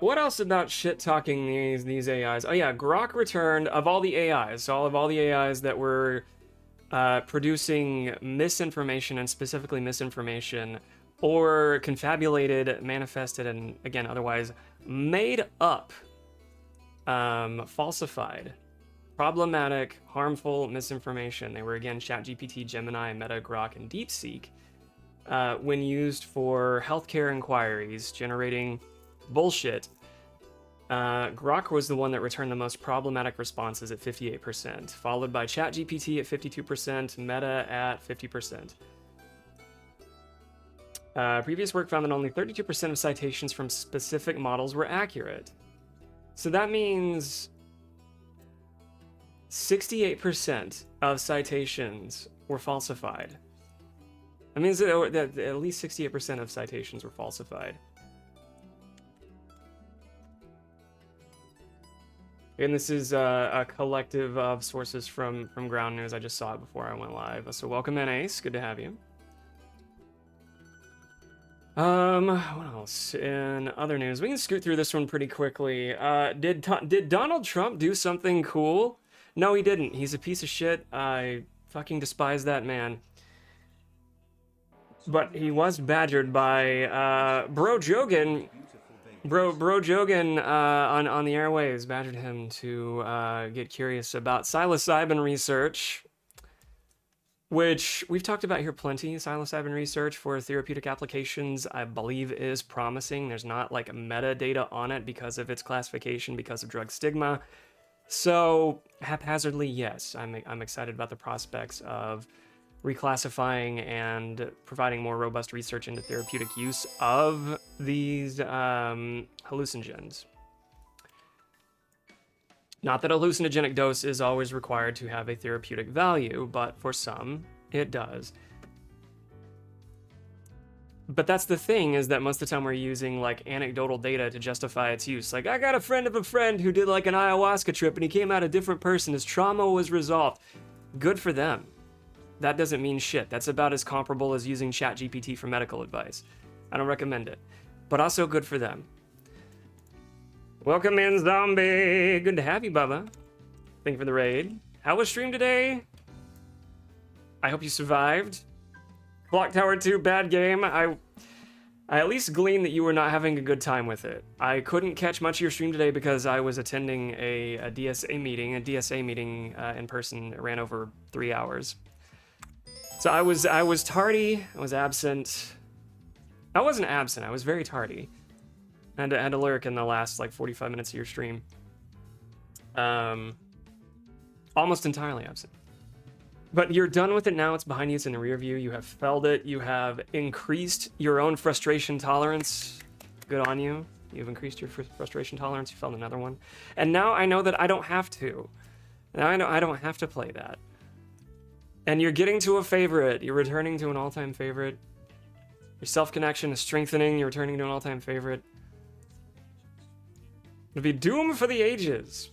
What else about shit-talking these AIs? Oh yeah, Grok returned, of all the AIs, so all the AIs that were producing misinformation, and specifically misinformation, or confabulated, manifested, and again, otherwise made up, falsified, problematic, harmful misinformation. They were again ChatGPT, Gemini, Meta, Grok, and DeepSeek. When used for healthcare inquiries, generating bullshit. Grok was the one that returned the most problematic responses at 58%, followed by ChatGPT at 52%, Meta at 50%. Previous work found that only 32% of citations from specific models were accurate. So that means 68% of citations were falsified. That means that at least 68% of citations were falsified. And this is a collective of sources from Ground News. I just saw it before I went live. So welcome in, Ace. Good to have you. What else? In other news, we can scoot through this one pretty quickly. Did Donald Trump do something cool? No, he didn't. He's a piece of shit. I fucking despise that man. But he was badgered by Bro Jogan. Bro Jogan on the airwaves badgered him to get curious about psilocybin research, which we've talked about here plenty. Psilocybin research for therapeutic applications, I believe, is promising. There's not like metadata on it because of its classification, because of drug stigma. So haphazardly, yes, I'm excited about the prospects of reclassifying and providing more robust research into therapeutic use of these hallucinogens. Not that a hallucinogenic dose is always required to have a therapeutic value, but for some, it does. But that's the thing, is that most of the time we're using like anecdotal data to justify its use. Like, I got a friend of a friend who did like an ayahuasca trip and he came out a different person. His trauma was resolved. Good for them. That doesn't mean shit. That's about as comparable as using ChatGPT for medical advice. I don't recommend it. But also good for them. Welcome in, Zombie. Good to have you, Bubba. Thank you for the raid. How was stream today? I hope you survived. Clock Tower 2, bad game. I at least gleaned that you were not having a good time with it. I couldn't catch much of your stream today because I was attending a DSA meeting. A DSA meeting in person ran over 3 hours. So I was tardy, I was absent. I wasn't absent, I was very tardy. I had to lurk in the last like 45 minutes of your stream. Almost entirely absent. But you're done with it now, it's behind you, it's in the rear view, you have felled it, you have increased your own frustration tolerance. Good on you. You've increased your frustration tolerance, you felled another one. And now I know that I don't have to. Now I know I don't have to play that. And you're getting to a favorite. You're returning to an all-time favorite. Your self-connection is strengthening. You're returning to an all-time favorite. It'll be doom for the ages.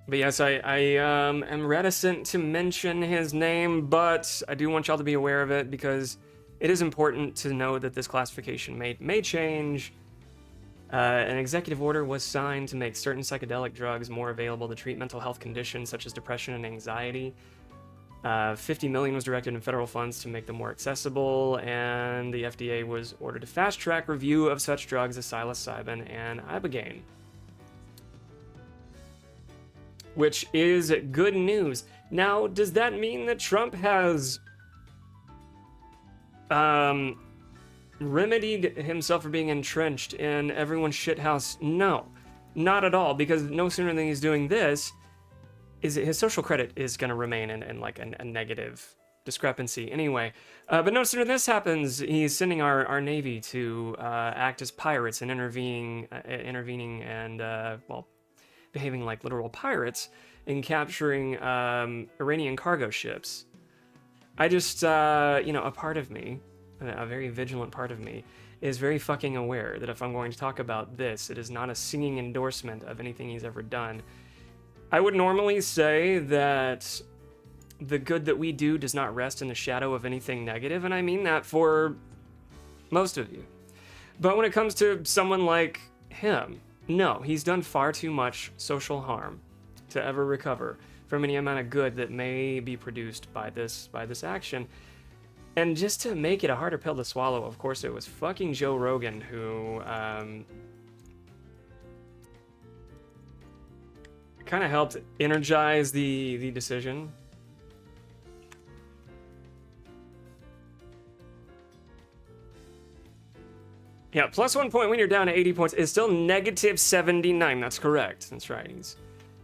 But yes, I am reticent to mention his name, but I do want y'all to be aware of it because it is important to know that this classification may change. An executive order was signed to make certain psychedelic drugs more available to treat mental health conditions such as depression and anxiety. $50 million was directed in federal funds to make them more accessible, and the FDA was ordered to fast-track review of such drugs as psilocybin and ibogaine. Which is good news. Now, does that mean that Trump has remedied himself for being entrenched in everyone's shithouse? No, not at all, because no sooner than he's doing this is his social credit is going to remain in like a negative discrepancy anyway. But no sooner this happens, he's sending our Navy to act as pirates and intervening and, well, behaving like literal pirates in capturing Iranian cargo ships. I just, a part of me, a very vigilant part of me, is very fucking aware that if I'm going to talk about this, it is not a singing endorsement of anything he's ever done. I would normally say that the good that we do does not rest in the shadow of anything negative, and I mean that for Most of you. But when it comes to someone like him, no, he's done far too much social harm to ever recover from any amount of good that may be produced by this action. And just to make it a harder pill to swallow, of course, it was fucking Joe Rogan who kind of helped energize the decision. Yeah, plus 1 point when you're down to 80 points is still negative 79. That's correct. That's right.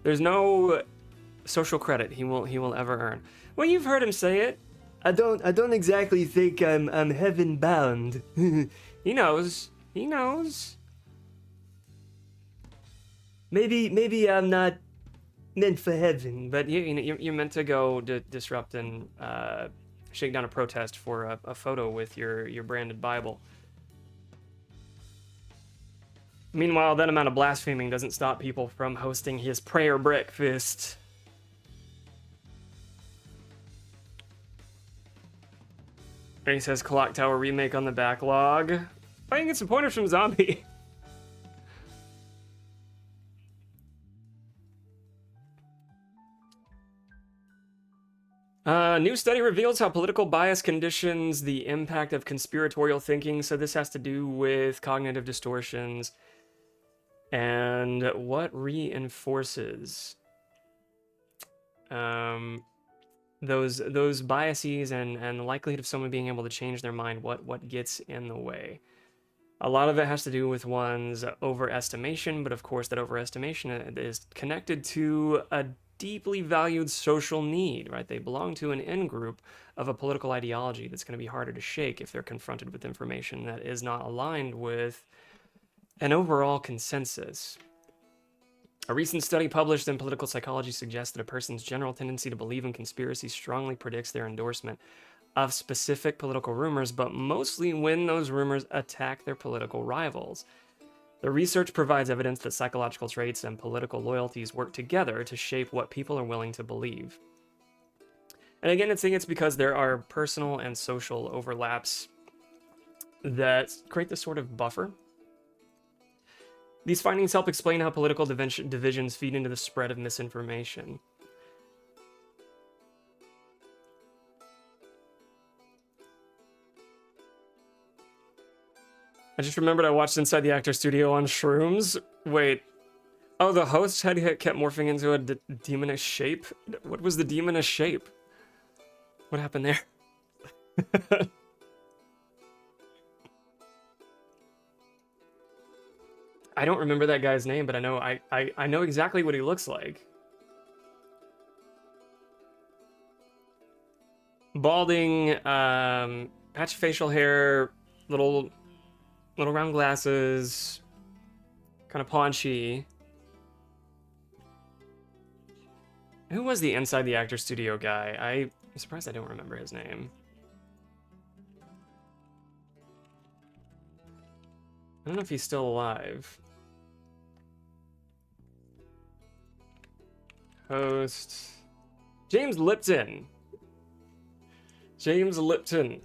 There's no social credit he will ever earn. Well, you've heard him say it. I don't exactly think I'm heaven bound. He knows. He knows. Maybe I'm not meant for heaven, but you're meant to go disrupt and shake down a protest for a photo with your branded Bible. Meanwhile, that amount of blaspheming doesn't stop people from hosting his prayer breakfast. And he says Clock Tower remake on the backlog. I can get some pointers from Zombie. New study reveals how political bias conditions the impact of conspiratorial thinking. So this has to do with cognitive distortions and what reinforces those biases and the likelihood of someone being able to change their mind. What gets in the way? A lot of it has to do with one's overestimation, but of course that overestimation is connected to a deeply valued social need, right? They belong to an in-group of a political ideology that's going to be harder to shake if they're confronted with information that is not aligned with an overall consensus. A recent study published in Political Psychology suggests that a person's general tendency to believe in conspiracies strongly predicts their endorsement of specific political rumors, but mostly when those rumors attack their political rivals. The research provides evidence that psychological traits and political loyalties work together to shape what people are willing to believe. And again, I think it's because there are personal and social overlaps that create this sort of buffer. These findings help explain how political divisions feed into the spread of misinformation. I just remembered I watched Inside the Actor Studio on shrooms. Wait. Oh, the host had kept morphing into a demonish shape? What was the demonish shape? What happened there? I don't remember that guy's name, but I know exactly what he looks like. Balding, patch facial hair, little round glasses, kind of paunchy. Who was the Inside the Actor Studio guy? I'm surprised I don't remember his name. I don't know if he's still alive. Host James Lipton. James Lipton.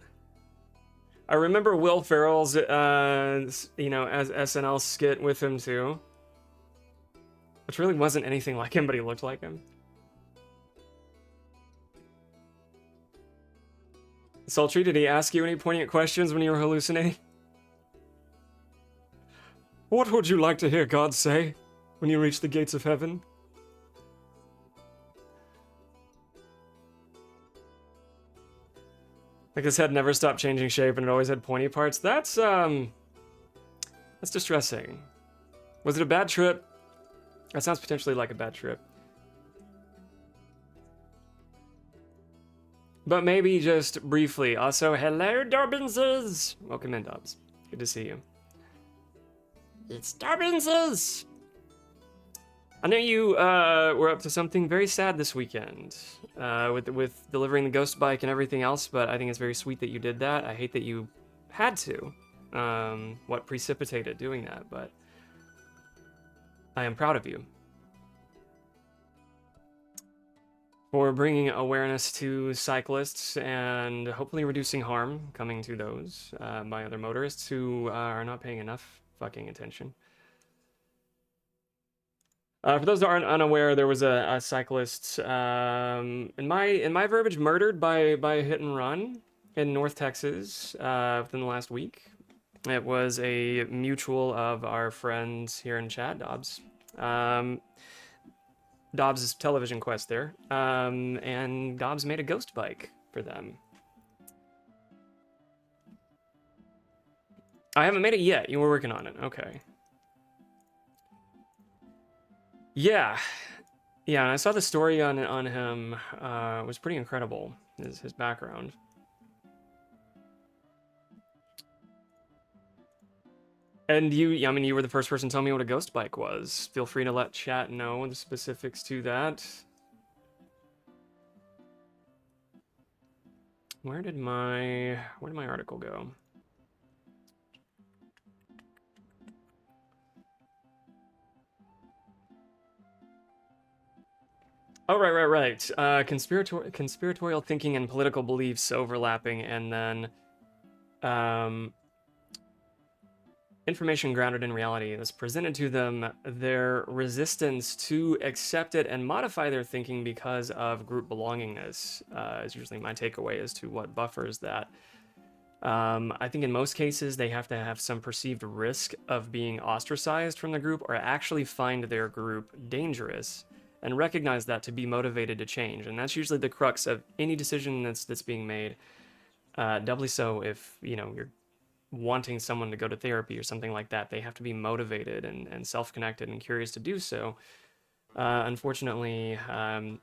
I remember Will Ferrell's, as SNL skit with him too, which really wasn't anything like him, but he looked like him. Sultry, did he ask you any poignant questions when you were hallucinating? What would you like to hear God say when you reach the gates of heaven? Like his head never stopped changing shape and it always had pointy parts. That's distressing. Was it a bad trip? That sounds potentially like a bad trip. But maybe just briefly. Also, hello, Dobbinses! Welcome in, Dobbs. Good to see you. It's Dobbinses! I know you were up to something very sad this weekend with delivering the ghost bike and everything else, but I think it's very sweet that you did that. I hate that you had to. What precipitated doing that, but I am proud of you. for bringing awareness to cyclists and hopefully reducing harm coming to those by other motorists who are not paying enough fucking attention. For those that aren't unaware, there was a cyclist in my verbiage murdered by a hit and run in North Texas within the last week. It was a mutual of our friends here in chat, Dobbs. Dobbs' television quest there, and Dobbs made a ghost bike for them. I haven't made it yet. You were working on it. Okay. Yeah, and I saw the story on him. It was pretty incredible. His background. And I mean, you were the first person to tell me what a ghost bike was. Feel free to let chat know the specifics to that. Where did my article go? Oh, right. Conspiratorial thinking and political beliefs overlapping, and then information grounded in reality that's presented to them, their resistance to accept it and modify their thinking because of group belongingness is usually my takeaway as to what buffers that. I think in most cases they have to have some perceived risk of being ostracized from the group or actually find their group dangerous and recognize that to be motivated to change. And that's usually the crux of any decision that's being made. Doubly so if, you're wanting someone to go to therapy or something like that. They have to be motivated and self-connected and curious to do so. Unfortunately,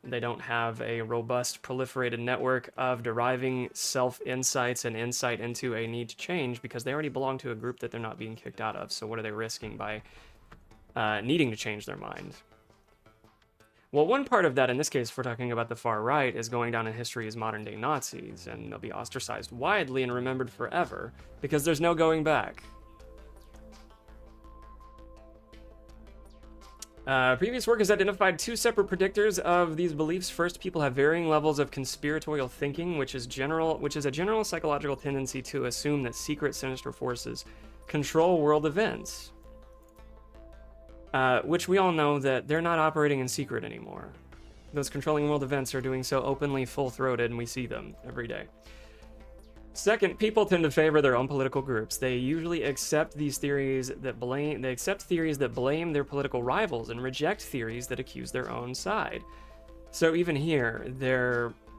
they don't have a robust, proliferated network of deriving self-insights and insight into a need to change because they already belong to a group that they're not being kicked out of. So what are they risking by needing to change their mind? Well, one part of that, in this case, if we're talking about the far right, is going down in history as modern-day Nazis, and they'll be ostracized widely and remembered forever, because there's no going back. Previous work has identified two separate predictors of these beliefs. First, people have varying levels of conspiratorial thinking, which is a general psychological tendency to assume that secret, sinister forces control world events. Which we all know that they're not operating in secret anymore. Those controlling world events are doing so openly, full-throated, and we see them every day. Second, people tend to favor their own political groups. They usually accept theories that blame their political rivals and reject theories that accuse their own side. So even here,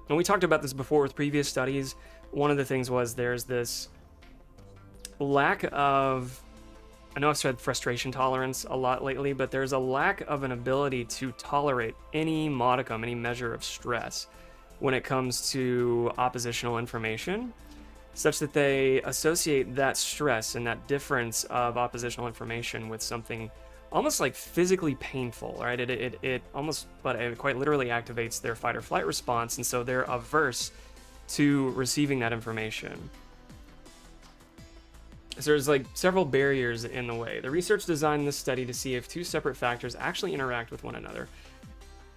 and we talked about this before with previous studies, one of the things was there's this lack of, I know I've said frustration tolerance a lot lately, but there's a lack of an ability to tolerate any modicum, any measure of stress when it comes to oppositional information, such that they associate that stress and that difference of oppositional information with something almost like physically painful, right? It almost, but it quite literally activates their fight or flight response, and so they're averse to receiving that information. So there's several barriers in the way. The research designed this study to see if two separate factors actually interact with one another.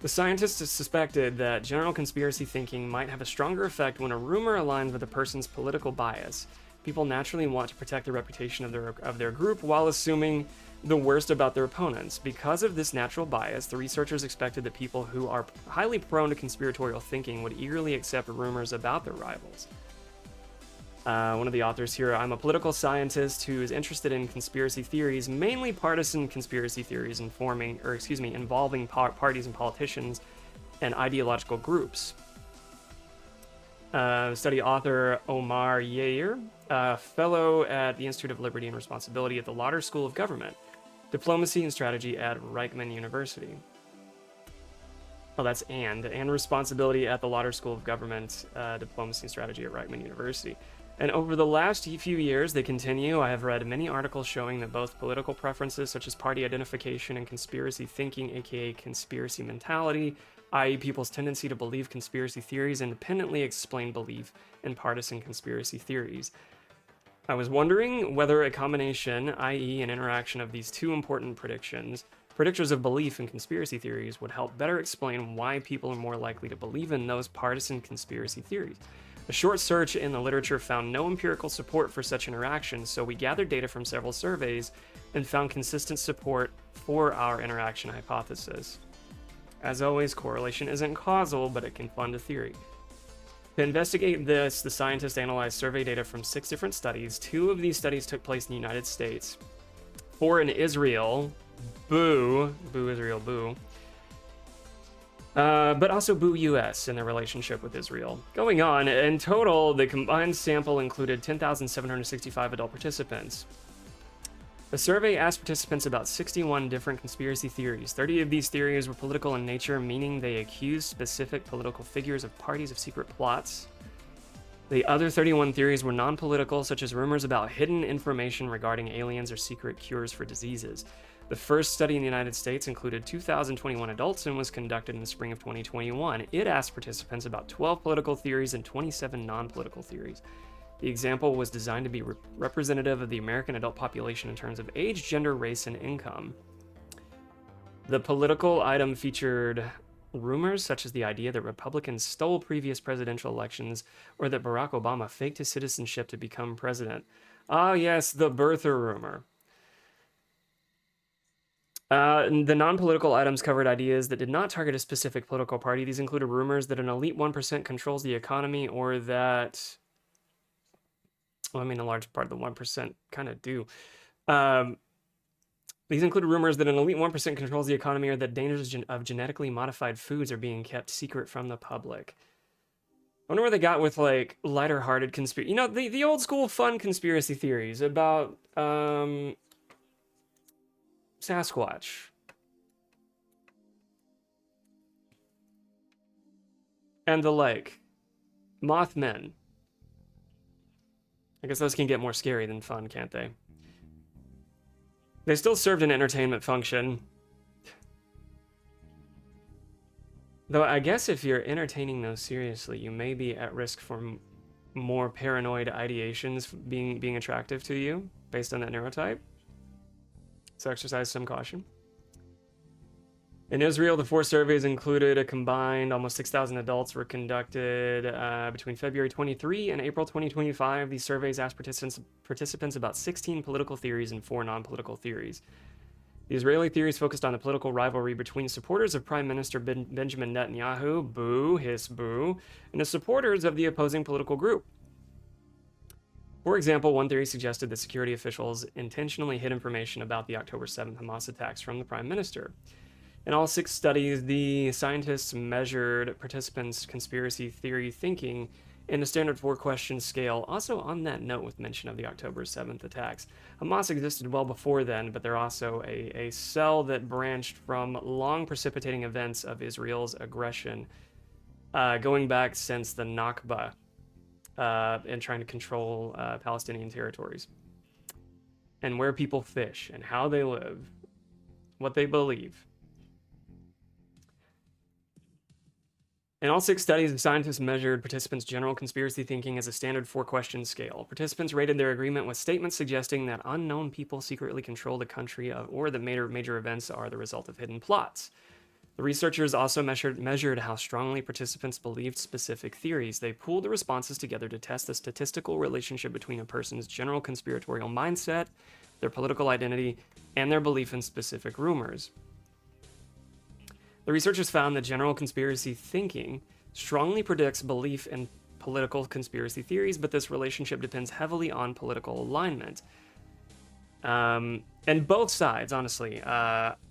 The scientists suspected that general conspiracy thinking might have a stronger effect when a rumor aligns with a person's political bias. People naturally want to protect the reputation of their group while assuming the worst about their opponents. Because of this natural bias, the researchers expected that people who are highly prone to conspiratorial thinking would eagerly accept rumors about their rivals. One of the authors here, I'm a political scientist who is interested in conspiracy theories, mainly partisan conspiracy theories involving parties and politicians and ideological groups. Study author Omar Yair, fellow at the Institute of Liberty and Responsibility at the Lauder School of Government, Diplomacy and Strategy at Reichman University. Oh, that's and responsibility at the Lauder School of Government, Diplomacy and Strategy at Reichman University. And over the last few years, they continue, I have read many articles showing that both political preferences, such as party identification and conspiracy thinking, aka conspiracy mentality, i.e. people's tendency to believe conspiracy theories, independently explain belief in partisan conspiracy theories. I was wondering whether a combination, i.e. an interaction of these two important predictions, Predictors of belief in conspiracy theories would help better explain why people are more likely to believe in those partisan conspiracy theories. A short search in the literature found no empirical support for such interactions, so we gathered data from several surveys and found consistent support for our interaction hypothesis. As always, correlation isn't causal, but it can fund a theory. To investigate this, the scientists analyzed survey data from 6 different studies. 2 of these studies took place in the United States, 4 in Israel, boo Israel, boo, but also boo US in their relationship with Israel. Going on, in total, the combined sample included 10,765 adult participants. The survey asked participants about 61 different conspiracy theories. 30 of these theories were political in nature, meaning they accused specific political figures of parties of secret plots. The other 31 theories were non-political, such as rumors about hidden information regarding aliens or secret cures for diseases. The first study in the United States included 2,021 adults and was conducted in the spring of 2021. It asked participants about 12 political theories and 27 non-political theories. The example was designed to be representative of the American adult population in terms of age, gender, race, and income. The political item featured rumors such as the idea that Republicans stole previous presidential elections or that Barack Obama faked his citizenship to become president. Ah, yes, the birther rumor. The non-political items covered ideas that did not target a specific political party. These included rumors that an elite 1% controls the economy, or that... well, I mean, a large part of the 1% kind of do. These include rumors that an elite 1% controls the economy, or that dangers of genetically modified foods are being kept secret from the public. I wonder where they got with, like, lighter-hearted conspiracy... You know, the old school fun conspiracy theories about, Sasquatch. And the like. Mothmen. I guess those can get more scary than fun, can't they? They still served an entertainment function. Though I guess if you're entertaining those seriously, you may be at risk for more paranoid ideations being attractive to you based on that neurotype. So exercise some caution. In Israel, the 4 surveys included a combined almost 6,000 adults were conducted between February 23 and April 2025. These surveys asked participants about 16 political theories and 4 non-political theories. The Israeli theories focused on the political rivalry between supporters of Prime Minister Benjamin Netanyahu, boo, hiss boo, and the supporters of the opposing political group. For example, one theory suggested that security officials intentionally hid information about the October 7th Hamas attacks from the Prime Minister. In all 6 studies, the scientists measured participants' conspiracy theory thinking in a standard 4-question scale. Also, on that note, with mention of the October 7th attacks, Hamas existed well before then, but they're also a cell that branched from long precipitating events of Israel's aggression, going back since the Nakba, and trying to control Palestinian territories, and where people fish, and how they live, what they believe. In all 6 studies, the scientists measured participants' general conspiracy thinking as a standard 4-question scale. Participants rated their agreement with statements suggesting that unknown people secretly control the country, or that major events are the result of hidden plots. The researchers also measured how strongly participants believed specific theories. They pooled the responses together to test the statistical relationship between a person's general conspiratorial mindset, their political identity, and their belief in specific rumors. The researchers found that general conspiracy thinking strongly predicts belief in political conspiracy theories, but this relationship depends heavily on political alignment. And both sides, honestly,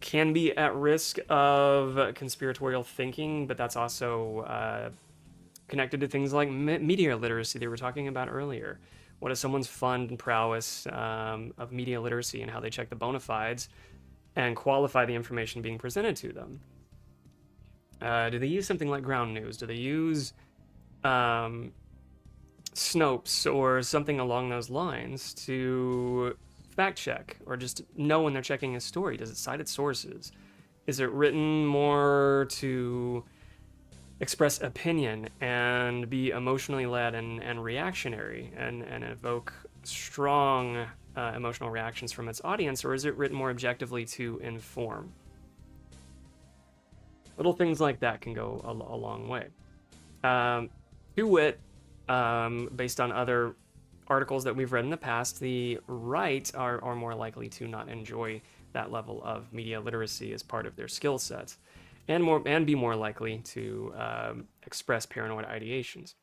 can be at risk of conspiratorial thinking, but that's also connected to things like media literacy they were talking about earlier. What is someone's fund and prowess of media literacy, and how they check the bona fides and qualify the information being presented to them? Do they use something like ground news? Do they use Snopes or something along those lines to fact check, or just know when they're checking a story? Does it cite its sources? Is it written more to express opinion and be emotionally led and reactionary and evoke strong emotional reactions from its audience, or is it written more objectively to inform? Little things like that can go a long way. To wit, based on other articles that we've read in the past, the right are more likely to not enjoy that level of media literacy as part of their skill sets, and be more likely to express paranoid ideations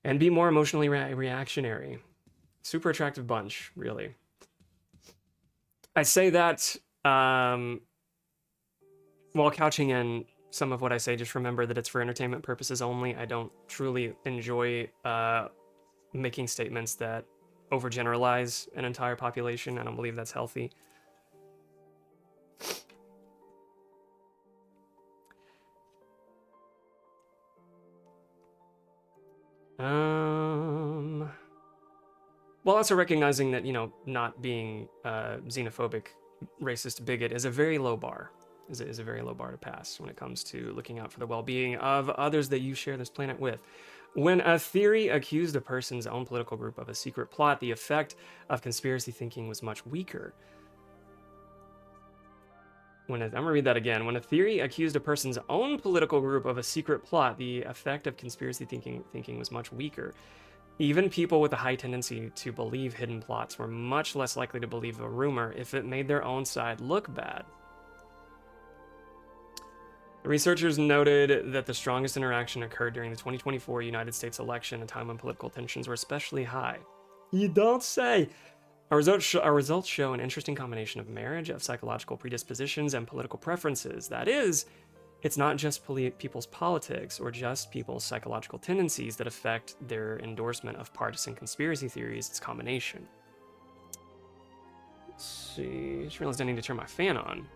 and be more emotionally reactionary. Super attractive bunch, really. I say that while couching in some of what I say, just remember that it's for entertainment purposes only. I don't truly enjoy making statements that overgeneralize an entire population. I don't believe that's healthy. While also recognizing that, you know, not being xenophobic, racist, bigot is a very low bar. Is a very low bar to pass when it comes to looking out for the well-being of others that you share this planet with. When a theory accused a person's own political group of a secret plot, the effect of conspiracy thinking was much weaker. I'm going to read that again. When a theory accused a person's own political group of a secret plot, the effect of conspiracy thinking was much weaker. Even people with a high tendency to believe hidden plots were much less likely to believe a rumor if it made their own side look bad. The researchers noted that the strongest interaction occurred during the 2024 United States election, a time when political tensions were especially high. You don't say! Our results show an interesting combination of marriage of psychological predispositions and political preferences. That is, it's not just people's politics or just people's psychological tendencies that affect their endorsement of partisan conspiracy theories, it's combination. Let's see, I just realized I need to turn my fan on.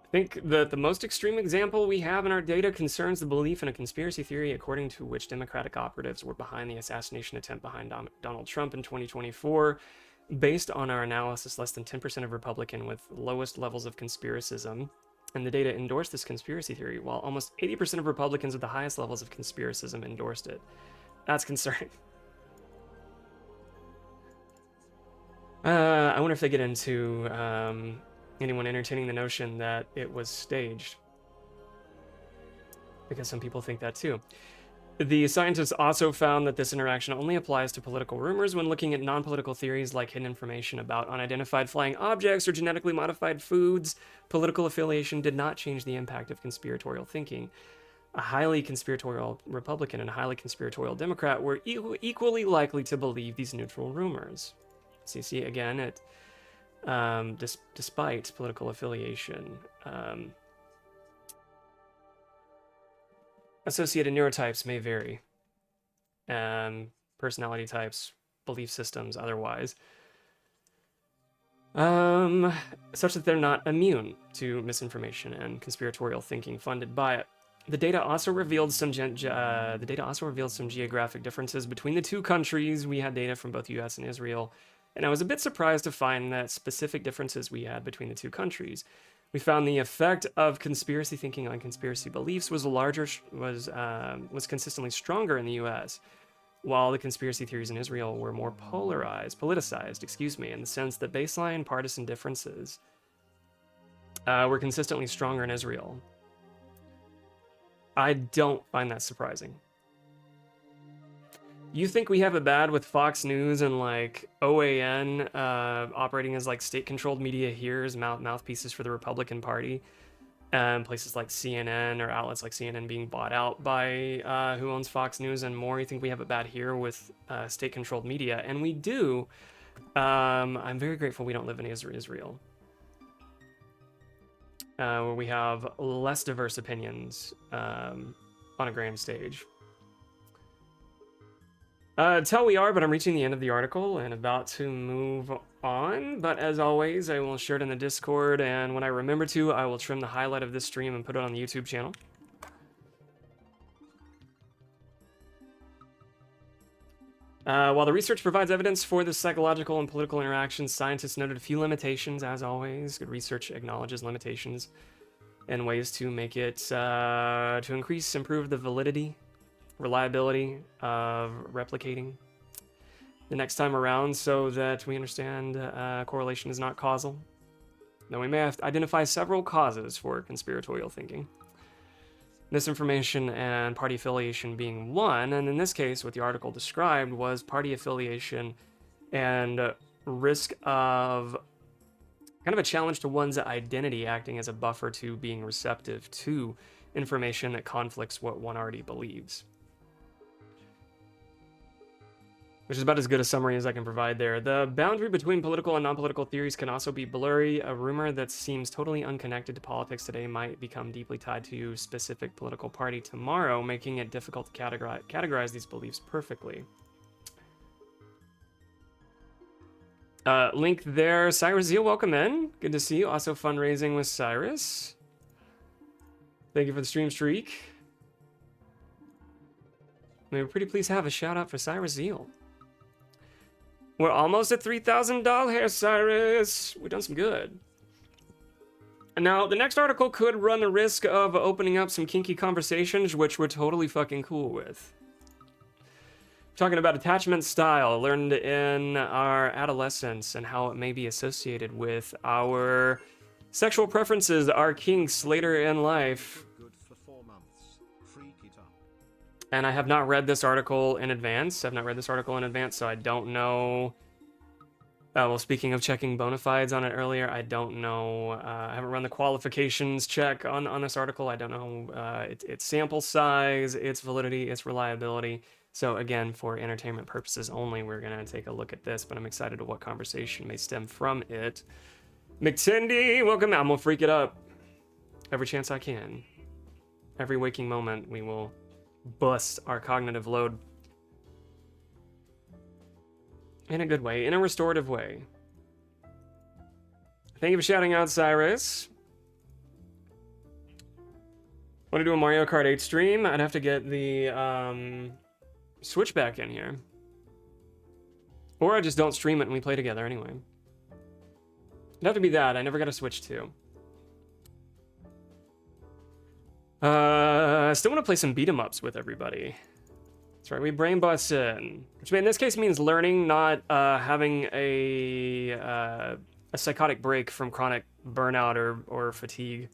I think that the most extreme example we have in our data concerns the belief in a conspiracy theory according to which Democratic operatives were behind the assassination attempt behind Donald Trump in 2024. Based on our analysis, less than 10% of Republicans with lowest levels of conspiracism and the data endorsed this conspiracy theory, while almost 80% of Republicans with the highest levels of conspiracism endorsed it. That's concerning. I wonder if they get into anyone entertaining the notion that it was staged, because some people think that too. The scientists also found that this interaction only applies to political rumors when looking at non-political theories like hidden information about unidentified flying objects or genetically modified foods. Political affiliation did not change the impact of conspiratorial thinking. A highly conspiratorial Republican and a highly conspiratorial Democrat were equally likely to believe these neutral rumors. So you see, again, it despite political affiliation. Associated neurotypes may vary. Personality types, belief systems, otherwise. Such that they're not immune to misinformation and conspiratorial thinking funded by it. The data also revealed some geographic differences between the two countries. We had data from both U.S. and Israel, and I was a bit surprised to find that specific differences we had between the two countries. We found the effect of conspiracy thinking on conspiracy beliefs was consistently stronger in the U.S., while the conspiracy theories in Israel were more politicized, in the sense that baseline partisan differences were consistently stronger in Israel. I don't find that surprising. You think we have it bad with Fox News and like OAN operating as like state-controlled media here as mouthpieces for the Republican Party, and places like CNN or outlets like CNN being bought out by who owns Fox News and more. You think we have it bad here with state-controlled media, and we do. I'm very grateful we don't live in Israel, where we have less diverse opinions on a grand stage. Tell we are, but I'm reaching the end of the article and about to move on. But as always, I will share it in the Discord, and when I remember to, I will trim the highlight of this stream and put it on the YouTube channel. While the research provides evidence for the psychological and political interactions, scientists noted a few limitations, as always. Good research acknowledges limitations and ways to make it, to improve the validity, reliability of replicating the next time around, so that we understand correlation is not causal. Now we may have to identify several causes for conspiratorial thinking. Misinformation and party affiliation being one, and in this case, what the article described was party affiliation and risk of kind of a challenge to one's identity acting as a buffer to being receptive to information that conflicts what one already believes. Which is about as good a summary as I can provide there. The boundary between political and non-political theories can also be blurry. A rumor that seems totally unconnected to politics today might become deeply tied to a specific political party tomorrow, making it difficult to categorize these beliefs perfectly. Link there. Cyrus Zeal, welcome in. Good to see you. Also fundraising with Cyrus. Thank you for the stream streak. We were pretty pleased to have a shout out for Cyrus Zeal. We're almost at $3,000 here, Cyrus. We've done some good. And now, the next article could run the risk of opening up some kinky conversations, which we're totally fucking cool with. Talking about attachment style learned in our adolescence and how it may be associated with our sexual preferences, our kinks later in life. And I have not read this article in advance. So I don't know. Well, speaking of checking bona fides on it earlier, I don't know. I haven't run the qualifications check on this article. I don't know its sample size, its validity, its reliability. So again, for entertainment purposes only, we're going to take a look at this, but I'm excited to what conversation may stem from it. McTindy, welcome. I'm going to freak it up every chance I can. Every waking moment, we will bust our cognitive load in a good way, in a restorative way. Thank you for shouting out, Cyrus. Want to do a Mario Kart 8 stream? I'd have to get the Switch back in here, or I just don't stream it and we play together anyway. It'd have to be that. I never got a Switch 2. I still want to play some beat 'em ups with everybody. That's right, we brain bust in, which in this case means learning, not having a psychotic break from chronic burnout or fatigue.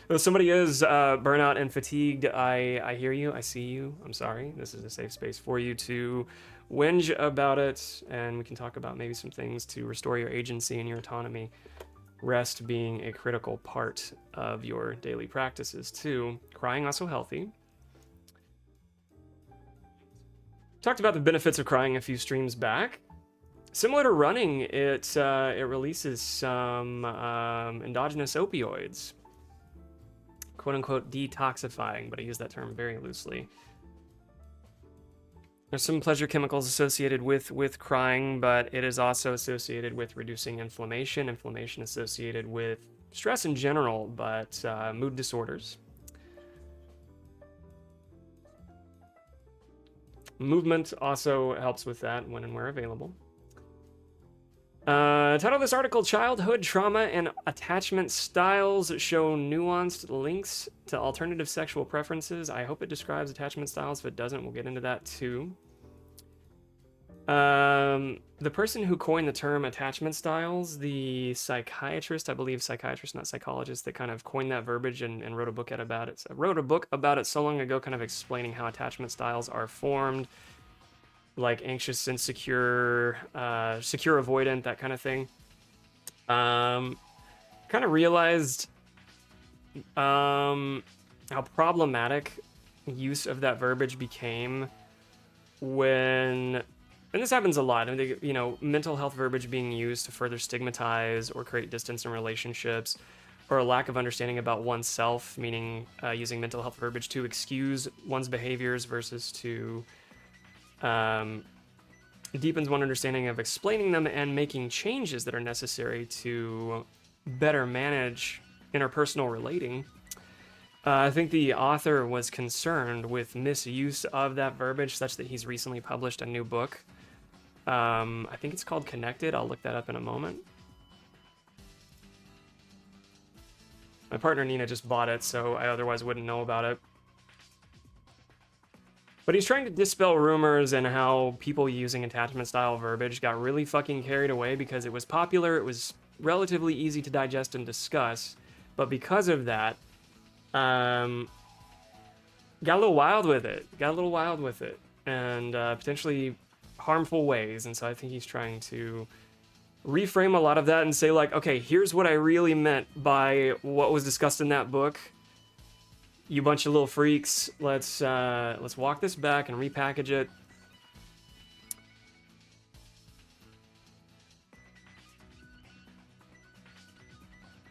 If somebody is burnout and fatigued, I hear you, I see you, I'm sorry. This is a safe space for you to whinge about it, and we can talk about maybe some things to restore your agency and your autonomy. Rest being a critical part of your daily practices too. Crying also healthy. Talked about the benefits of crying a few streams back. Similar to running, it releases some endogenous opioids, quote unquote detoxifying, but I use that term very loosely. There's some pleasure chemicals associated with crying, but it is also associated with reducing inflammation associated with stress in general, but mood disorders. Movement also helps with that when and where available. Title of this article, Childhood Trauma and Attachment Styles Show Nuanced Links to Alternative Sexual Preferences. I hope it describes attachment styles. If it doesn't, we'll get into that too. The person who coined the term attachment styles, the psychiatrist, I believe psychiatrist, not psychologist, that kind of coined that verbiage and wrote a book about it. So wrote a book about it so long ago, kind of explaining how attachment styles are formed, like anxious, insecure, secure, avoidant, that kind of thing. Kind of realized how problematic use of that verbiage became when, and this happens a lot, I think, mental health verbiage being used to further stigmatize or create distance in relationships, or a lack of understanding about oneself, meaning using mental health verbiage to excuse one's behaviors versus to deepens one understanding of explaining them and making changes that are necessary to better manage interpersonal relating. I think the author was concerned with misuse of that verbiage such that he's recently published a new book. I think it's called Connected. I'll look that up in a moment. My partner Nina just bought it, so I otherwise wouldn't know about it. But he's trying to dispel rumors and how people using attachment style verbiage got really fucking carried away because it was popular, it was relatively easy to digest and discuss, but because of that, got a little wild with it. And potentially harmful ways. And so I think he's trying to reframe a lot of that and say, like, okay, here's what I really meant by what was discussed in that book. You bunch of little freaks. Let's walk this back and repackage it.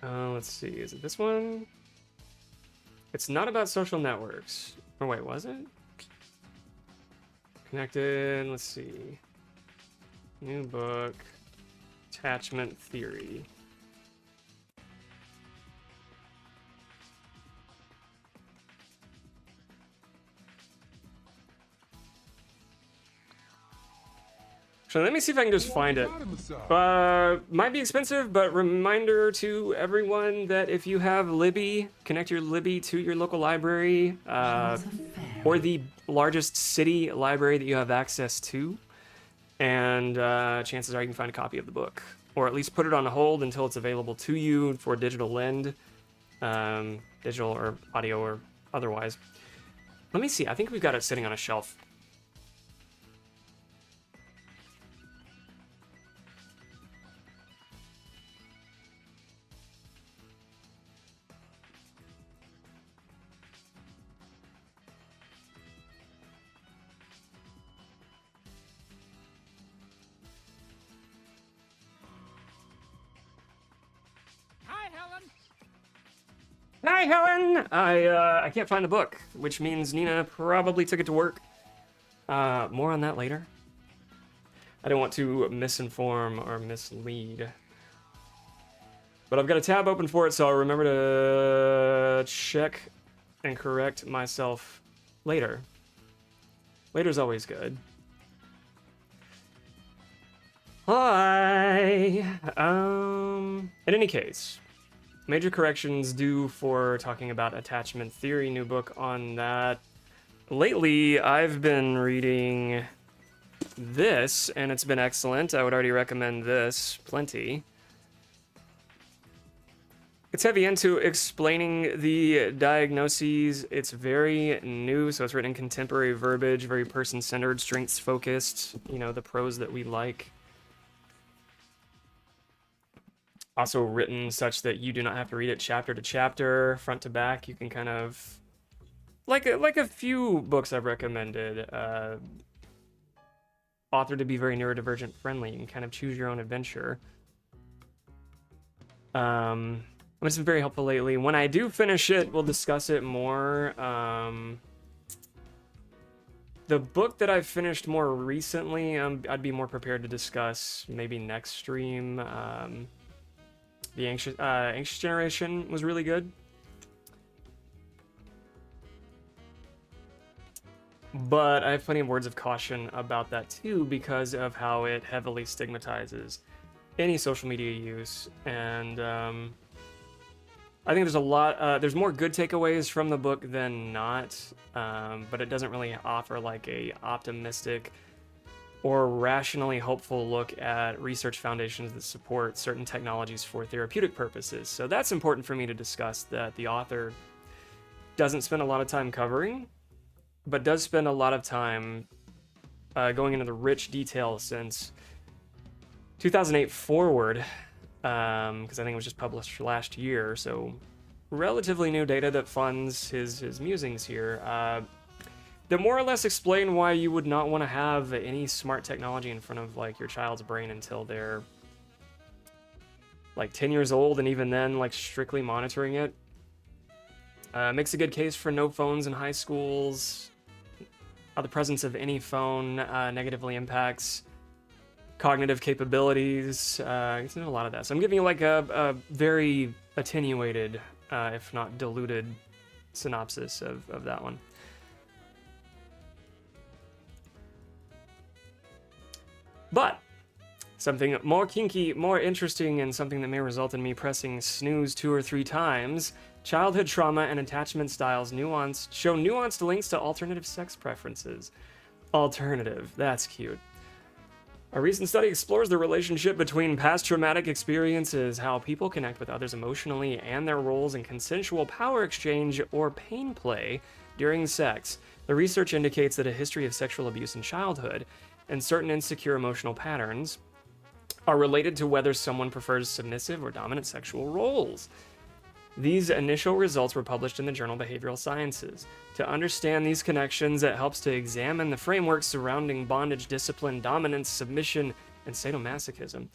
Let's see. Is it this one? It's not about social networks. Or wait, was it? Connected. Let's see. New book. Attachment theory. So let me see if I can just find it. Might be expensive, but reminder to everyone that if you have Libby, connect your Libby to your local library, or the largest city library that you have access to, and chances are you can find a copy of the book, or at least put it on hold until it's available to you for digital lend, digital or audio or otherwise. Let me see. I think we've got it sitting on a shelf. Hi, Helen! I can't find the book, which means Nina probably took it to work. More on that later. I don't want to misinform or mislead. But I've got a tab open for it, so I'll remember to check and correct myself later. Later's always good. Hi! In any case, major corrections due for talking about attachment theory, new book on that. Lately, I've been reading this, and it's been excellent. I would already recommend this plenty. It's heavy into explaining the diagnoses. It's very new, so it's written in contemporary verbiage, very person-centered, strengths-focused, you know, the prose that we like. Also written such that you do not have to read it chapter to chapter, front to back. You can kind of, like a few books I've recommended, authored to be very neurodivergent friendly. You can kind of choose your own adventure. It's been very helpful lately. When I do finish it, we'll discuss it more. The book that I've finished more recently, I'd be more prepared to discuss maybe next stream. The Anxious Generation was really good. But I have plenty of words of caution about that too, because of how it heavily stigmatizes any social media use. And I think there's more good takeaways from the book than not, but it doesn't really offer like a optimistic or rationally hopeful look at research foundations that support certain technologies for therapeutic purposes. So that's important for me to discuss, that the author doesn't spend a lot of time covering, but does spend a lot of time going into the rich details since 2008 forward, because I think it was just published last year, so relatively new data that funds his musings here. That more or less explain why you would not want to have any smart technology in front of like your child's brain until they're like 10 years old, and even then like strictly monitoring it. Makes a good case for no phones in high schools. How the presence of any phone negatively impacts cognitive capabilities. It's a lot of that. So I'm giving you like a very attenuated, if not diluted, synopsis of that one. But something more kinky, more interesting, and something that may result in me pressing snooze 2 or 3 times. Childhood trauma and attachment styles show nuanced links to alternative sex preferences. Alternative, that's cute. A recent study explores the relationship between past traumatic experiences, how people connect with others emotionally, and their roles in consensual power exchange or pain play during sex. The research indicates that a history of sexual abuse in childhood and certain insecure emotional patterns are related to whether someone prefers submissive or dominant sexual roles. These initial results were published in the journal Behavioral Sciences. To understand these connections, it helps to examine the frameworks surrounding bondage, discipline, dominance, submission, and sadomasochism.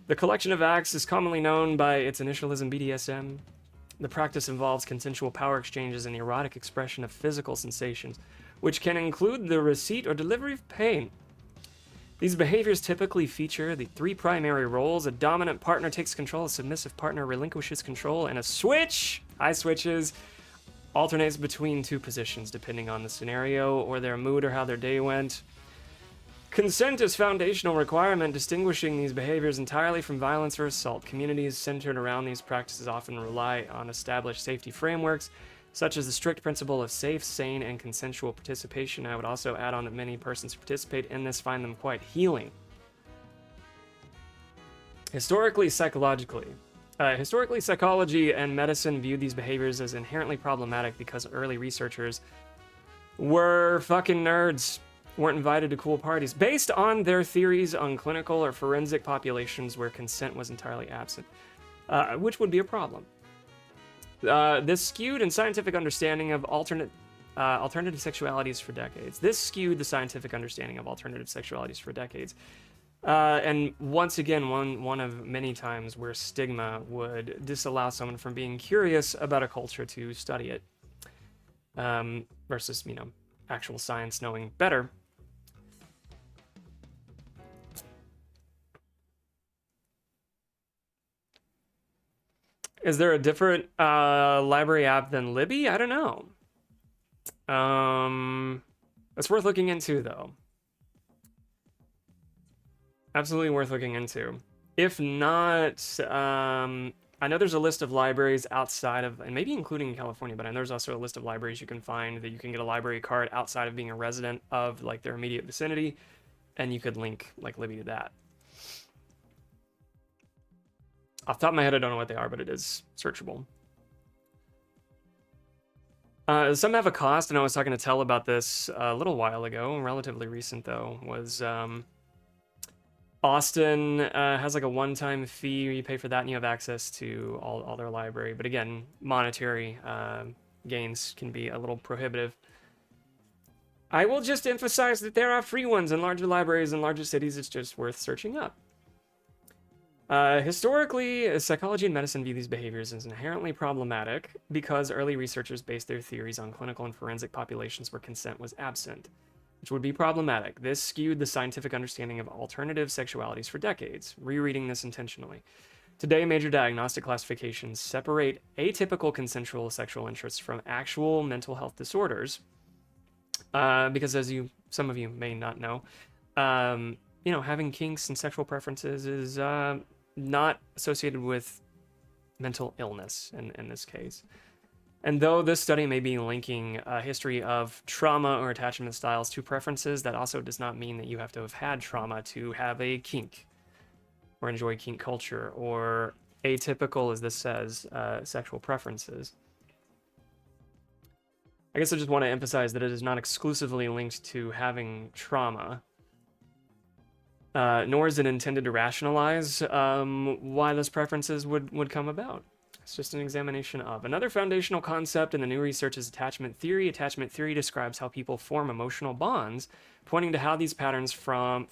The collection of acts is commonly known by its initialism BDSM. The practice involves consensual power exchanges and the erotic expression of physical sensations, which can include the receipt or delivery of pain. These behaviors typically feature the three primary roles. A dominant partner takes control, a submissive partner relinquishes control, and a switch, high switches, alternates between two positions depending on the scenario or their mood or how their day went. Consent is foundational requirement, distinguishing these behaviors entirely from violence or assault. Communities centered around these practices often rely on established safety frameworks, such as the strict principle of safe, sane, and consensual participation. I would also add on that many persons who participate in this find them quite healing. Historically, psychology and medicine viewed these behaviors as inherently problematic because early researchers were fucking nerds, weren't invited to cool parties, based on their theories on clinical or forensic populations where consent was entirely absent, which would be a problem. This skewed the scientific understanding of alternative sexualities for decades. And once again, one of many times where stigma would disallow someone from being curious about a culture to study it, versus, actual science knowing better. Is there a different library app than Libby? I don't know. It's worth looking into, though. Absolutely worth looking into. If not, I know there's a list of libraries outside of, and maybe including in California, but I know there's also a list of libraries you can find that you can get a library card outside of being a resident of like their immediate vicinity, and you could link like Libby to that. Off the top of my head, I don't know what they are, but it is searchable. Some have a cost, and I was talking to Tell about this a little while ago, relatively recent though, was Austin has like a one-time fee. You pay for that and you have access to all their library. But again, monetary gains can be a little prohibitive. I will just emphasize that there are free ones in larger libraries in larger cities. It's just worth searching up. Historically, psychology and medicine view these behaviors as inherently problematic because early researchers based their theories on clinical and forensic populations where consent was absent, which would be problematic. This skewed the scientific understanding of alternative sexualities for decades, rereading this intentionally. Today, major diagnostic classifications separate atypical consensual sexual interests from actual mental health disorders, because as some of you may not know, having kinks and sexual preferences is not associated with mental illness in this case. And though this study may be linking a history of trauma or attachment styles to preferences, that also does not mean that you have to have had trauma to have a kink or enjoy kink culture or atypical, as this says, sexual preferences. I guess I just want to emphasize that it is not exclusively linked to having trauma, nor is it intended to rationalize why those preferences would come about. It's just an examination of. Another foundational concept in the new research is attachment theory. Attachment theory describes how people form emotional bonds, pointing to how these patterns form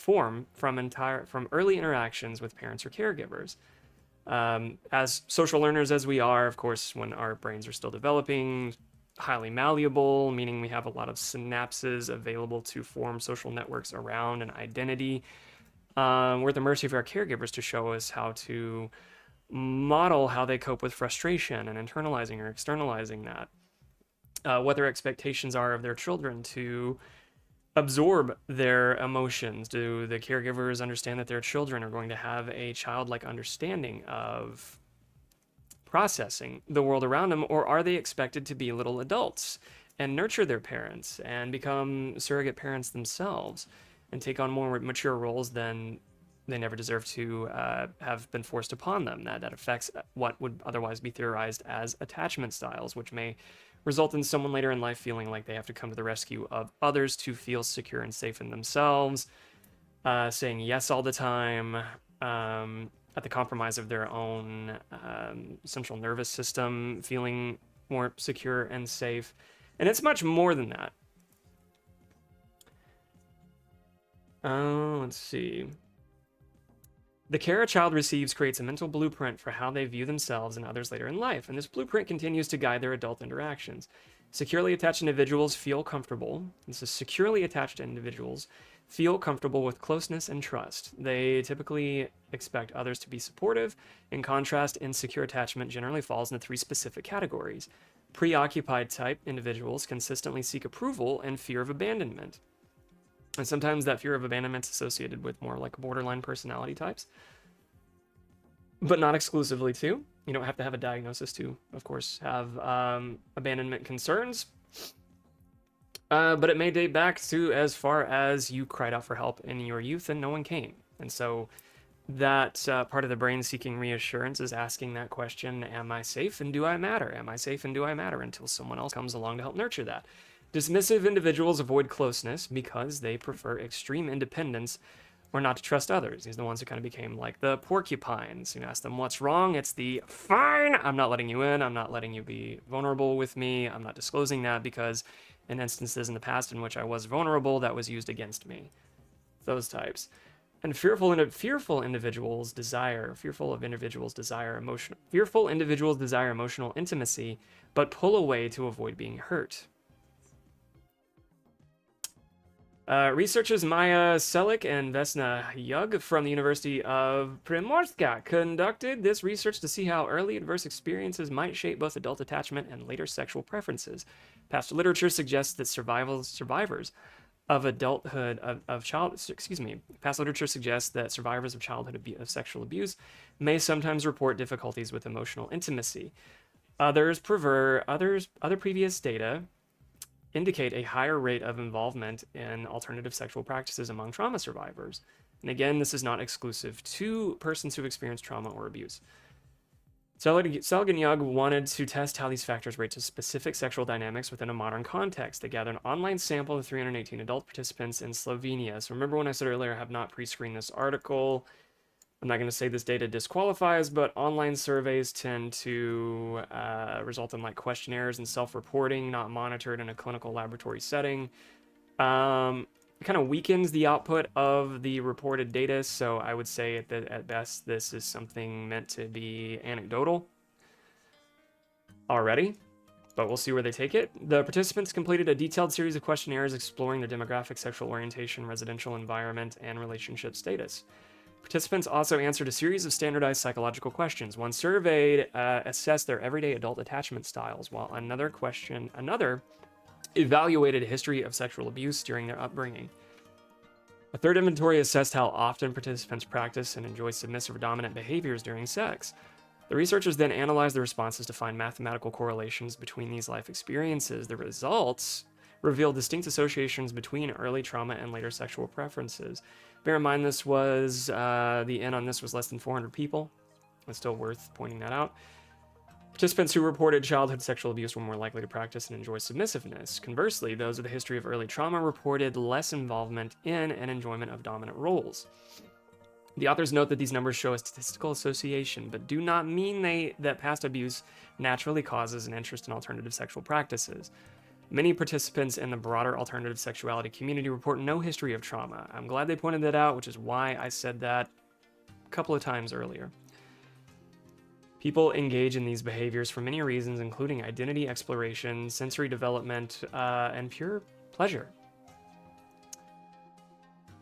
from early interactions with parents or caregivers. As social learners as we are, of course, when our brains are still developing, highly malleable, meaning we have a lot of synapses available to form social networks around an identity. We're at the mercy of our caregivers to show us how to model how they cope with frustration and internalizing or externalizing that. What their expectations are of their children to absorb their emotions. Do the caregivers understand that their children are going to have a childlike understanding of processing the world around them, or are they expected to be little adults and nurture their parents and become surrogate parents themselves and take on more mature roles, then they never deserve to have been forced upon them. That affects what would otherwise be theorized as attachment styles, which may result in someone later in life feeling like they have to come to the rescue of others to feel secure and safe in themselves, saying yes all the time, at the compromise of their own central nervous system, feeling more secure and safe. And it's much more than that. Let's see. The care a child receives creates a mental blueprint for how they view themselves and others later in life, and this blueprint continues to guide their adult interactions. Securely attached individuals feel comfortable. This is securely attached individuals feel comfortable with closeness and trust. They typically expect others to be supportive. In contrast, insecure attachment generally falls into 3 specific categories. Preoccupied type individuals consistently seek approval and fear of abandonment. And sometimes that fear of abandonment is associated with more like borderline personality types, but not exclusively to. You don't have to have a diagnosis to, of course, have abandonment concerns. But it may date back to as far as you cried out for help in your youth and no one came. And so that part of the brain seeking reassurance is asking that question, am I safe and do I matter? Am I safe and do I matter? Until someone else comes along to help nurture that. Dismissive individuals avoid closeness because they prefer extreme independence or not to trust others. These are the ones who kind of became like the porcupines. You ask them what's wrong, it's the fine, I'm not letting you in, I'm not letting you be vulnerable with me, I'm not disclosing that because in instances in the past in which I was vulnerable, that was used against me. Those types. And fearful individuals desire emotional intimacy, but pull away to avoid being hurt. Researchers Maya Selik and Vesna Yug from the University of Primorska conducted this research to see how early adverse experiences might shape both adult attachment and later sexual preferences. Past literature suggests that survivors of childhood sexual abuse may sometimes report difficulties with emotional intimacy. Other previous data indicate a higher rate of involvement in alternative sexual practices among trauma survivors. And again, this is not exclusive to persons who've experienced trauma or abuse. Selig and Young wanted to test how these factors relate to specific sexual dynamics within a modern context. They gathered an online sample of 318 adult participants in Slovenia. So remember when I said earlier I have not pre-screened this article. I'm not going to say this data disqualifies, but online surveys tend to result in like questionnaires and self-reporting, not monitored in a clinical laboratory setting. It kind of weakens the output of the reported data, so I would say at best this is something meant to be anecdotal already, but we'll see where they take it. The participants completed a detailed series of questionnaires exploring their demographic, sexual orientation, residential environment, and relationship status. Participants also answered a series of standardized psychological questions. One surveyed assessed their everyday adult attachment styles, while another evaluated a history of sexual abuse during their upbringing. A third inventory assessed how often participants practice and enjoy submissive or dominant behaviors during sex. The researchers then analyzed the responses to find mathematical correlations between these life experiences. The results revealed distinct associations between early trauma and later sexual preferences. Bear in mind, this was the N on this was less than 400 people. It's still worth pointing that out. Participants who reported childhood sexual abuse were more likely to practice and enjoy submissiveness. Conversely, those with a history of early trauma reported less involvement in and enjoyment of dominant roles. The authors note that these numbers show a statistical association, but do not mean that past abuse naturally causes an interest in alternative sexual practices. Many participants in the broader alternative sexuality community report no history of trauma. I'm glad they pointed that out, which is why I said that a couple of times earlier. People engage in these behaviors for many reasons, including identity exploration, sensory development, and pure pleasure.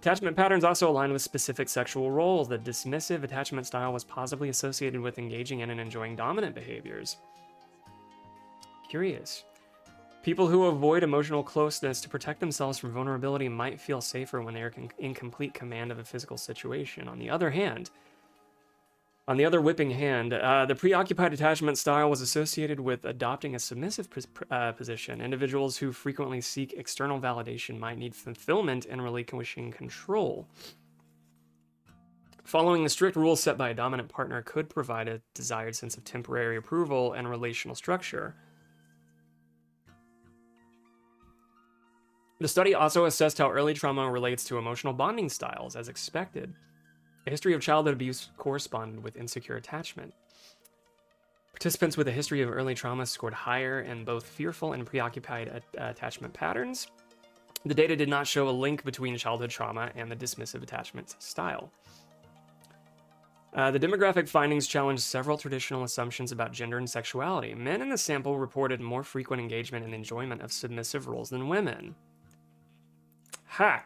Attachment patterns also align with specific sexual roles. The dismissive attachment style was positively associated with engaging in and enjoying dominant behaviors. Curious. People who avoid emotional closeness to protect themselves from vulnerability might feel safer when they are in complete command of a physical situation. On the other hand, On the other whipping hand, the preoccupied attachment style was associated with adopting a submissive position. Individuals who frequently seek external validation might need fulfillment in relinquishing control. Following the strict rules set by a dominant partner could provide a desired sense of temporary approval and relational structure. The study also assessed how early trauma relates to emotional bonding styles, as expected. A history of childhood abuse corresponded with insecure attachment. Participants with a history of early trauma scored higher in both fearful and preoccupied attachment patterns. The data did not show a link between childhood trauma and the dismissive attachment style. The demographic findings challenged several traditional assumptions about gender and sexuality. Men in the sample reported more frequent engagement and enjoyment of submissive roles than women. Ha!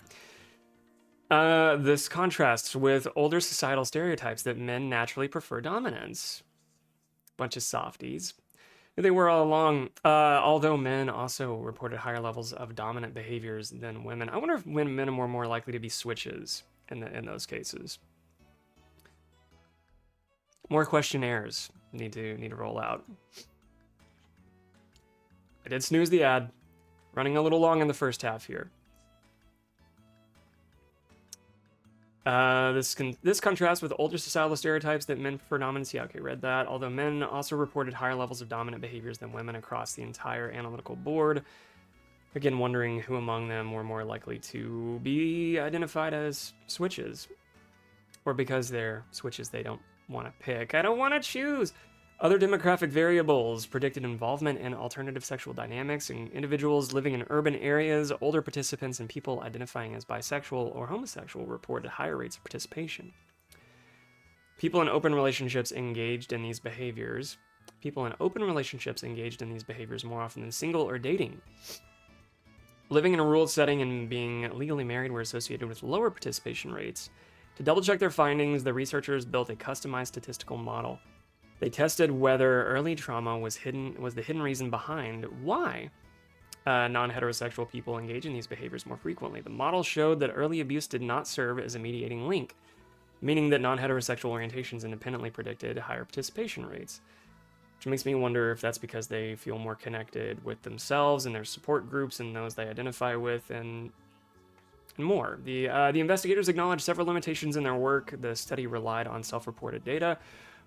This contrasts with older societal stereotypes that men naturally prefer dominance. Bunch of softies. They were all along, although men also reported higher levels of dominant behaviors than women. I wonder if men were more likely to be switches in those cases. More questionnaires need to roll out. I did snooze the ad. Running a little long in the first half here. This contrasts with older societal stereotypes that men prefer dominance. Yeah, okay, read that. Although men also reported higher levels of dominant behaviors than women across the entire analytical board. Again, wondering who among them were more likely to be identified as switches. Or because they're switches they don't want to pick. I don't want to choose! Other demographic variables predicted involvement in alternative sexual dynamics in individuals living in urban areas. Older participants and people identifying as bisexual or homosexual reported higher rates of participation. People in open relationships engaged in these behaviors more often than single or dating. Living in a rural setting and being legally married were associated with lower participation rates. To double-check their findings, the researchers built a customized statistical model. They tested whether early trauma was the hidden reason behind why non-heterosexual people engage in these behaviors more frequently. The model showed that early abuse did not serve as a mediating link, meaning that non-heterosexual orientations independently predicted higher participation rates. Which makes me wonder if that's because they feel more connected with themselves and their support groups and those they identify with and more. The investigators acknowledged several limitations in their work. The study relied on self-reported data,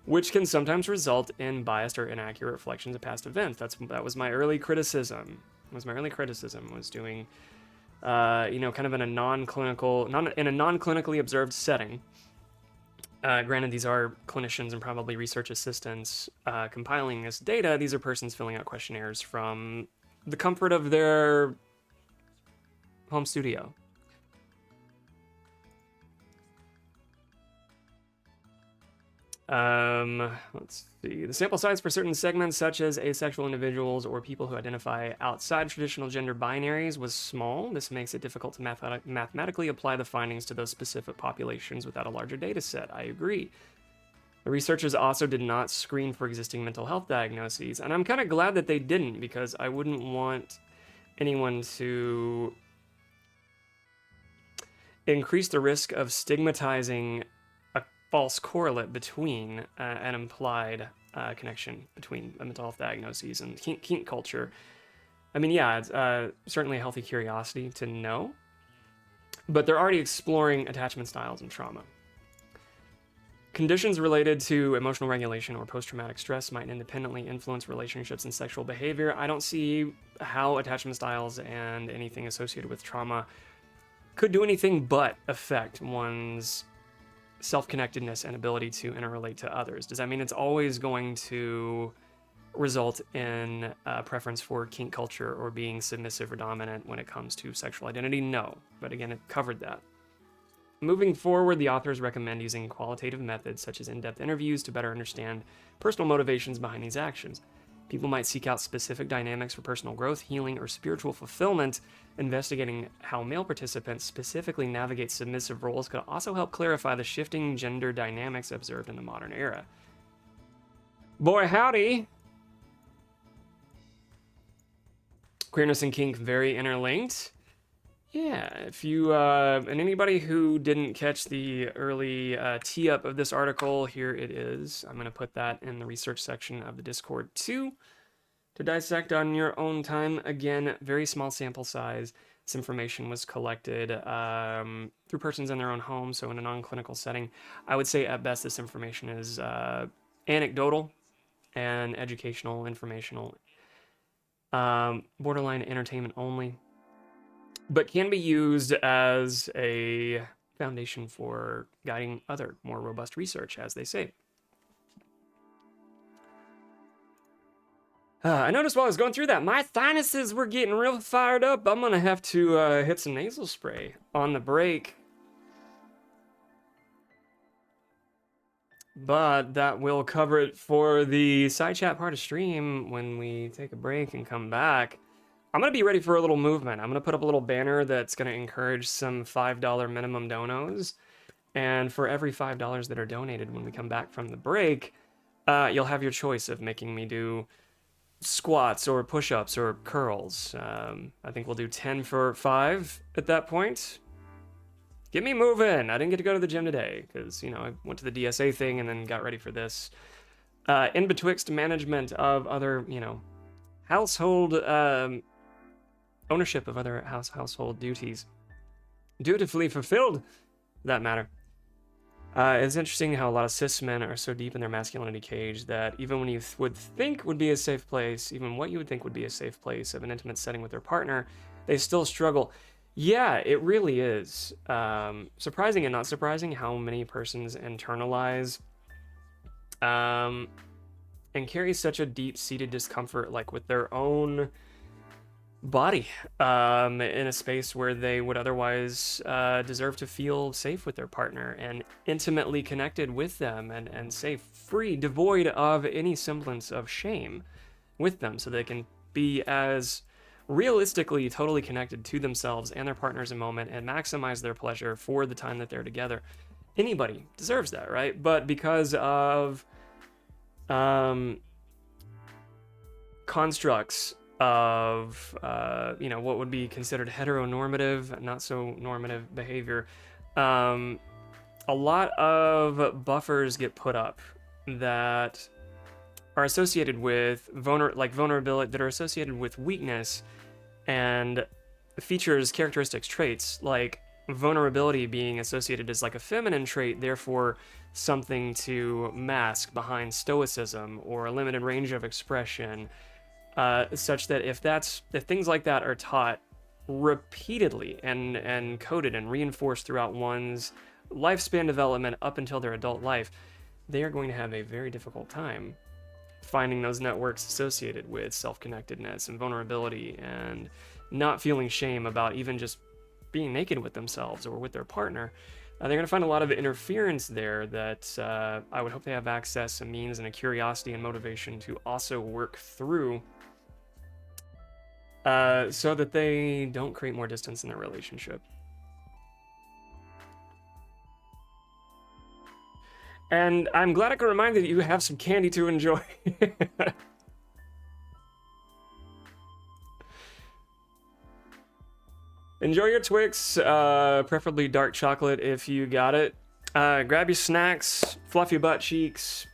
which can sometimes result in biased or inaccurate reflections of past events. That was my early criticism. Was doing, kind of in a non-clinically observed setting. Granted, these are clinicians and probably research assistants compiling this data. These are persons filling out questionnaires from the comfort of their home studio. Let's see. The sample size for certain segments, such as asexual individuals or people who identify outside traditional gender binaries, was small. This makes it difficult to mathematically apply the findings to those specific populations without a larger data set. I agree. The researchers also did not screen for existing mental health diagnoses, and I'm kind of glad that they didn't, because I wouldn't want anyone to increase the risk of stigmatizing false correlate between an implied connection between mental health diagnoses and kink culture. I mean, yeah, it's certainly a healthy curiosity to know, but they're already exploring attachment styles and trauma. Conditions related to emotional regulation or post-traumatic stress might independently influence relationships and sexual behavior. I don't see how attachment styles and anything associated with trauma could do anything but affect one's self-connectedness and ability to interrelate to others. Does that mean it's always going to result in a preference for kink culture or being submissive or dominant when it comes to sexual identity? No, but again, it covered that. Moving forward, the authors recommend using qualitative methods such as in-depth interviews to better understand personal motivations behind these actions. People might seek out specific dynamics for personal growth, healing, or spiritual fulfillment. Investigating how male participants specifically navigate submissive roles could also help clarify the shifting gender dynamics observed in the modern era. Boy, howdy! Queerness and kink very interlinked. Yeah, if you, and anybody who didn't catch the early tee up of this article, here it is. I'm going to put that in the research section of the Discord too, to dissect on your own time. Again, very small sample size. This information was collected through persons in their own home, so in a non-clinical setting. I would say at best this information is anecdotal and educational, informational, borderline entertainment only, but can be used as a foundation for guiding other more robust research, as they say. I noticed while I was going through that, my sinuses were getting real fired up. I'm gonna have to hit some nasal spray on the break. But that will cover it for the PsyChat part of stream. When we take a break and come back, I'm gonna be ready for a little movement. I'm gonna put up a little banner that's gonna encourage some $5 minimum donos. And for every $5 that are donated when we come back from the break, you'll have your choice of making me do squats or push-ups or curls. I think we'll do 10 for 5 at that point. Get me moving. I didn't get to go to the gym today because, you know, I went to the DSA thing and then got ready for this. In betwixt management of other, you know, household ownership of other household duties, dutifully fulfilled, for that matter. It's interesting how a lot of cis men are so deep in their masculinity cage that even when you would think would be a safe place, even what you would think would be a safe place of an intimate setting with their partner, they still struggle. Yeah, it really is. Surprising and not surprising how many persons internalize and carry such a deep-seated discomfort, like with their own body, in a space where they would otherwise deserve to feel safe with their partner and intimately connected with them and safe, free, devoid of any semblance of shame with them, so they can be as realistically totally connected to themselves and their partners in moment and maximize their pleasure for the time that they're together. Anybody deserves that, right? But because of constructs of you know, what would be considered heteronormative, not so normative behavior, a lot of buffers get put up that are associated with vulnerability, that are associated with weakness and features, characteristics, traits, like vulnerability being associated as like a feminine trait, therefore something to mask behind stoicism or a limited range of expression. Such that if things like that are taught repeatedly and coded and reinforced throughout one's lifespan development up until their adult life, they are going to have a very difficult time finding those networks associated with self-connectedness and vulnerability and not feeling shame about even just being naked with themselves or with their partner. They're going to find a lot of interference there that I would hope they have access, a means, and a curiosity and motivation to also work through, so that they don't create more distance in their relationship. And I'm glad I can remind you that you have some candy to enjoy. Enjoy your Twix, preferably dark chocolate if you got it. Grab your snacks, fluff your butt cheeks,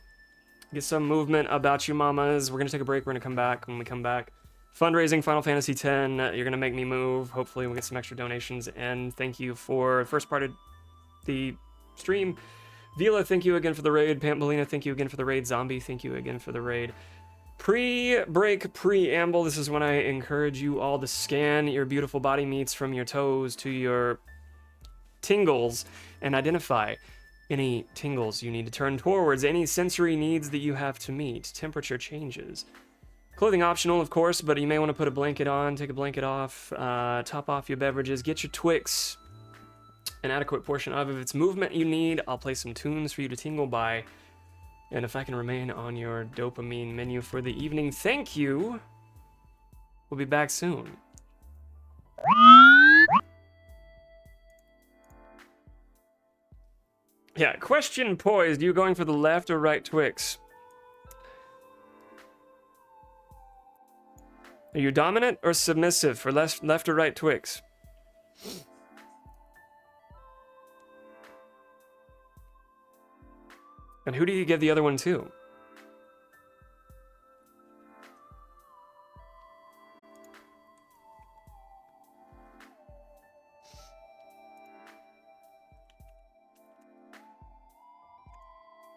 get some movement about you mamas. We're gonna take a break, we're gonna come back. When we come back, fundraising Final Fantasy X, you're gonna make me move. Hopefully we'll get some extra donations, and thank you for the first part of the stream. Vila, thank you again for the raid. Pampolina, thank you again for the raid. Zombie, thank you again for the raid. Pre-break preamble, this is when I encourage you all to scan your beautiful body meats from your toes to your tingles and identify any tingles you need to turn towards, any sensory needs that you have to meet, temperature changes. Clothing optional, of course, but you may want to put a blanket on, take a blanket off, top off your beverages, get your Twix, an adequate portion of it. If it's movement you need, I'll play some tunes for you to tingle by. And if I can remain on your dopamine menu for the evening, thank you. We'll be back soon. Yeah, question poised. You going for the left or right Twix? Are you dominant or submissive for left or right Twix? And who do you give the other one to?